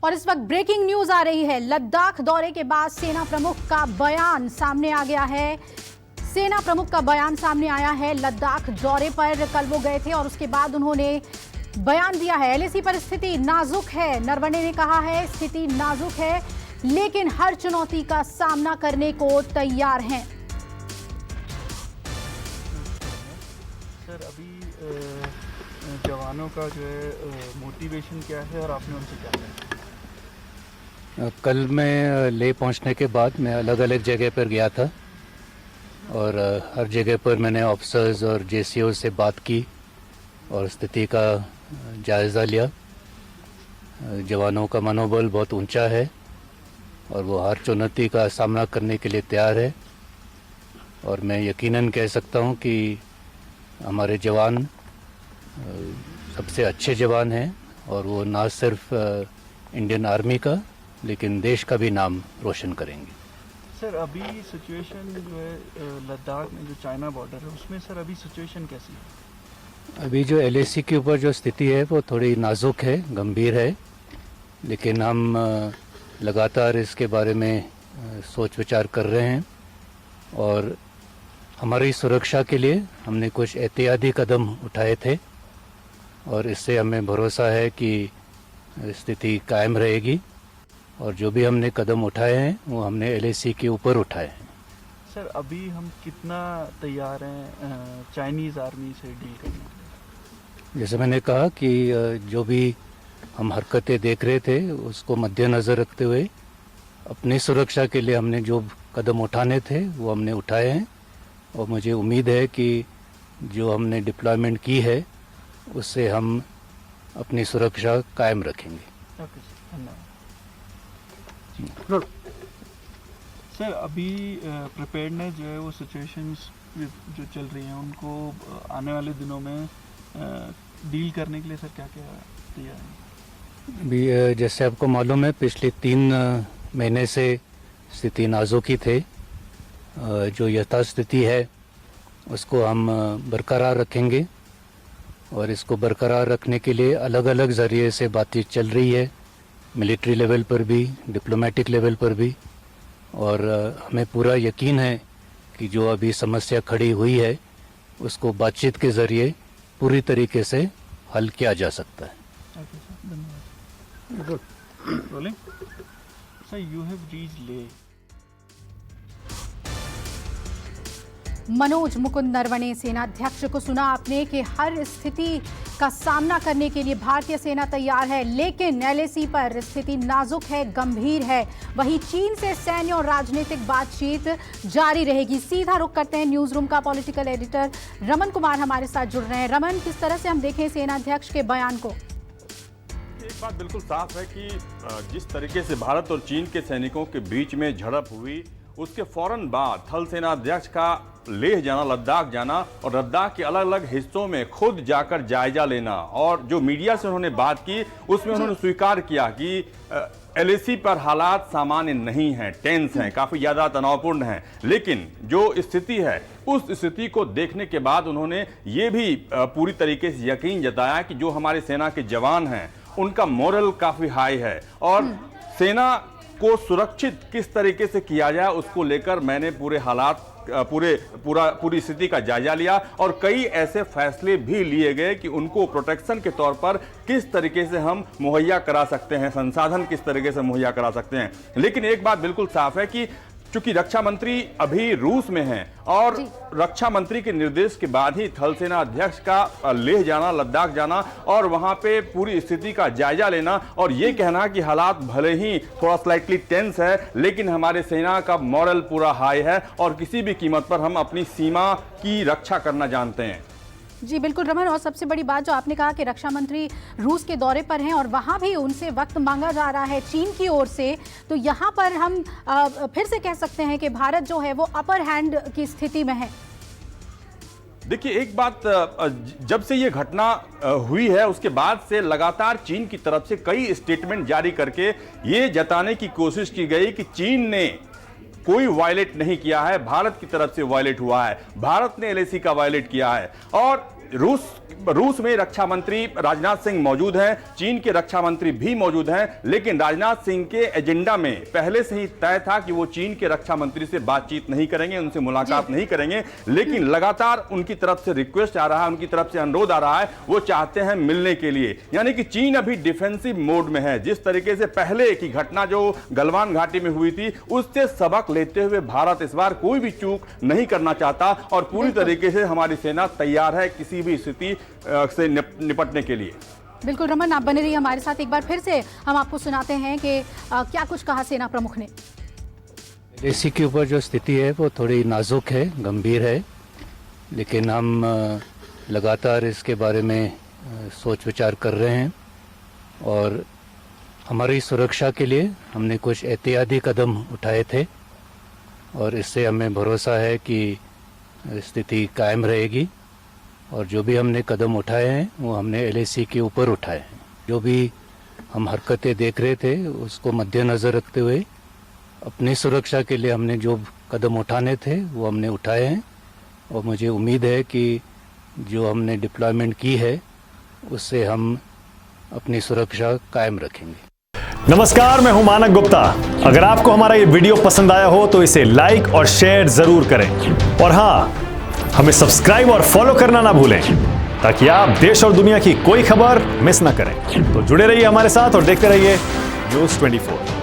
और इस वक्त ब्रेकिंग न्यूज आ रही है। लद्दाख दौरे के बाद सेना प्रमुख का बयान सामने आ गया है। सेना प्रमुख का बयान सामने आया है। लद्दाख दौरे पर कल वो गए थे और उसके बाद उन्होंने बयान दिया है। एलएसी पर स्थिति नाजुक है। नरवणे ने कहा है स्थिति नाजुक है, लेकिन हर चुनौती का सामना करने को तैयार हैं। सर, अभी जवानों का जो है मोटिवेशन क्या है और आपने उनसे क्या कहा? कल मैं ले पहुंचने के बाद मैं अलग अलग जगह पर गया था और हर जगह पर मैंने ऑफिसर्स और जेसीओ से बात की और स्थिति का जायज़ा लिया। जवानों का मनोबल बहुत ऊंचा है और वो हर चुनौती का सामना करने के लिए तैयार है। और मैं यकीनन कह सकता हूं कि हमारे जवान सबसे अच्छे जवान हैं और वो ना सिर्फ इंडियन आर्मी का लेकिन देश का भी नाम रोशन करेंगे। सर, अभी सिचुएशन जो है लद्दाख में जो चाइना बॉर्डर है उसमें सर अभी सिचुएशन कैसी है? अभी जो एलएसी के ऊपर जो स्थिति है वो थोड़ी नाजुक है, गंभीर है, लेकिन हम लगातार इसके बारे में सोच विचार कर रहे हैं और हमारी सुरक्षा के लिए हमने कुछ एहतियाती कदम उठाए थे और इससे हमें भरोसा है कि स्थिति कायम रहेगी। और जो भी हमने कदम उठाए हैं वो हमने एलएसी के ऊपर उठाए हैं। सर, अभी हम कितना तैयार हैं चाइनीज़ आर्मी से डील करने के लिए? जैसे मैंने कहा कि जो भी हम हरकतें देख रहे थे उसको मद्देनज़र रखते हुए अपनी सुरक्षा के लिए हमने जो कदम उठाने थे वो हमने उठाए हैं और मुझे उम्मीद है कि जो हमने डिप्लॉयमेंट की है उससे हम अपनी सुरक्षा कायम रखेंगे। ओके सर, धन्यवाद। सर, अभी प्रिपेयर्डनेस जो है वो सिचुएशंस जो चल रही हैं उनको आने वाले दिनों में डील करने के लिए सर क्या क्या तैयार है? अभी जैसे आपको मालूम है पिछले 3 महीने से स्थिति नाजुक ही थे। जो यथास्थिति है उसको हम बरकरार रखेंगे और इसको बरकरार रखने के लिए अलग अलग ज़रिए से बातचीत चल रही है, मिलिट्री लेवल पर भी, डिप्लोमेटिक लेवल पर भी। और हमें पूरा यकीन है कि जो अभी समस्या खड़ी हुई है उसको बातचीत के ज़रिए पूरी तरीके से हल किया जा सकता है। ओके सर, धन्यवाद। Rolling. Sir, you have reached ले। मनोज मुकुंद नरवणे, सेनाध्यक्ष को सुना आपने कि हर स्थिति का सामना करने के लिए भारतीय सेना तैयार है, लेकिन एलएसी पर स्थिति नाजुक है, गंभीर है। वहीं चीन से सैन्य और राजनीतिक बातचीत जारी रहेगी। सीधा रुख करते हैं न्यूज रूम का। पॉलिटिकल एडिटर रमन कुमार हमारे साथ जुड़ रहे हैं। रमन, किस तरह से हम देखें सेनाध्यक्ष के बयान को? एक बात बिल्कुल साफ है कि जिस तरीके से भारत और चीन के सैनिकों के बीच में झड़प हुई उसके फौरन बाद थल सेनाध्यक्ष का लेह जाना, लद्दाख जाना और लद्दाख के अलग अलग हिस्सों में खुद जाकर जायजा लेना और जो मीडिया से उन्होंने बात की उसमें उन्होंने स्वीकार किया कि एलएसी पर हालात सामान्य नहीं हैं, टेंस हैं, काफ़ी ज़्यादा तनावपूर्ण हैं। लेकिन जो स्थिति है उस स्थिति को देखने के बाद उन्होंने ये भी पूरी तरीके से यकीन जताया कि जो हमारे सेना के जवान हैं उनका मोरल काफ़ी हाई है और सेना को सुरक्षित किस तरीके से किया जाए उसको लेकर मैंने पूरे हालात पूरी स्थिति का जायजा लिया और कई ऐसे फैसले भी लिए गए कि उनको प्रोटेक्शन के तौर पर किस तरीके से हम मुहैया करा सकते हैं, संसाधन किस तरीके से मुहैया करा सकते हैं। लेकिन एक बात बिल्कुल साफ है कि चूंकि रक्षा मंत्री अभी रूस में हैं और रक्षा मंत्री के निर्देश के बाद ही थल सेना अध्यक्ष का लेह जाना, लद्दाख जाना और वहां पे पूरी स्थिति का जायजा लेना और ये कहना कि हालात भले ही थोड़ा स्लाइटली टेंस है लेकिन हमारे सेना का मॉरल पूरा हाई है और किसी भी कीमत पर हम अपनी सीमा की रक्षा करना जानते हैं। जी बिल्कुल रमन, और सबसे बड़ी बात जो आपने कहा कि रक्षा मंत्री रूस के दौरे पर हैं और वहां भी उनसे वक्त मांगा जा रहा है चीन की ओर से, तो यहां पर हम फिर से कह सकते हैं कि भारत जो है वो अपर हैंड की स्थिति में है। देखिए, एक बात, जब से ये घटना हुई है उसके बाद से लगातार चीन की तरफ से कई स्टेटमेंट जारी करके ये जताने की कोशिश की गई कि चीन ने कोई वायलेट नहीं किया है, भारत की तरफ से वायलेट हुआ है, भारत ने एलएसी का वायलेट किया है। और रूस में रक्षा मंत्री राजनाथ सिंह मौजूद हैं, चीन के रक्षा मंत्री भी मौजूद हैं, लेकिन राजनाथ सिंह के एजेंडा में पहले से ही तय था कि वो चीन के रक्षा मंत्री से बातचीत नहीं करेंगे, उनसे मुलाकात नहीं करेंगे। लेकिन लगातार उनकी तरफ से रिक्वेस्ट आ रहा है, उनकी तरफ से अनुरोध आ रहा है, वो चाहते हैं मिलने के लिए। यानी कि चीन अभी डिफेंसिव मोड में है। जिस तरीके से पहले की घटना जो गलवान घाटी में हुई थी, उससे सबक लेते हुए भारत इस बार कोई भी चूक नहीं करना चाहता और पूरी तरीके से हमारी सेना तैयार है किसी भी स्थिति से निपटने के लिए। बिल्कुल रमन, आप बने रहिए हमारे साथ। एक बार फिर से हम आपको सुनाते हैं कि क्या कुछ कहा सेना प्रमुख ने। LAC के ऊपर जो स्थिति है वो थोड़ी नाजुक है, गंभीर है, लेकिन हम लगातार इसके बारे में सोच विचार कर रहे हैं और हमारी सुरक्षा के लिए हमने कुछ एहतियाती कदम उठाए थे और इससे हमें भरोसा है कि स्थिति कायम रहेगी। और जो भी हमने कदम उठाए हैं वो हमने LAC के ऊपर उठाए हैं। जो भी हम हरकतें देख रहे थे उसको मद्देनज़र रखते हुए अपनी सुरक्षा के लिए हमने जो कदम उठाने थे वो हमने उठाए हैं और मुझे उम्मीद है कि जो हमने डिप्लॉयमेंट की है उससे हम अपनी सुरक्षा कायम रखेंगे। नमस्कार, मैं हूं मानक गुप्ता। अगर आपको हमारा ये वीडियो पसंद आया हो तो इसे लाइक और शेयर जरूर करें और हाँ, हमें सब्सक्राइब और फॉलो करना ना भूलें ताकि आप देश और दुनिया की कोई खबर मिस ना करें। तो जुड़े रहिए हमारे साथ और देखते रहिए न्यूज़ 24।